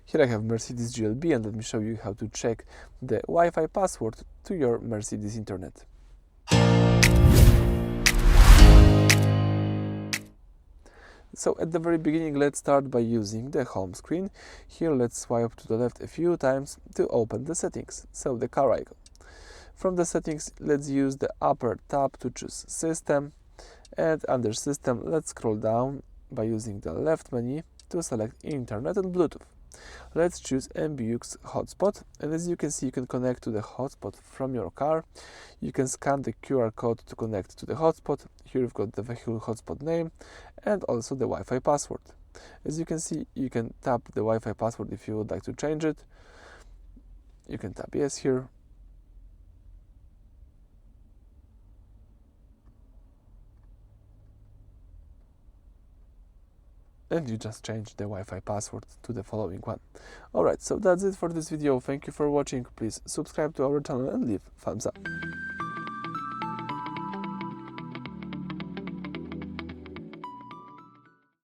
Here I have Mercedes GLB, and let me show you how to check the Wi-Fi password to your Mercedes internet. So at the very beginning, let's start by using the home screen. Here let's swipe to the left a few times to open the settings, so the car icon. From the settings, let's use the upper tab to choose System, and under System, let's scroll down by using the left menu to select Internet and Bluetooth. Let's choose MBUX Hotspot, and as you can see, you can connect to the hotspot from your car. You can scan the QR code to connect to the hotspot. Here you've got the vehicle hotspot name and also the Wi-Fi password. As you can see, you can tap the Wi-Fi password if you would like to change it. You can tap yes here. And you just change the Wi-Fi password to the following one. Alright, so that's it for this video. Thank you for watching. Please subscribe to our channel and leave thumbs up.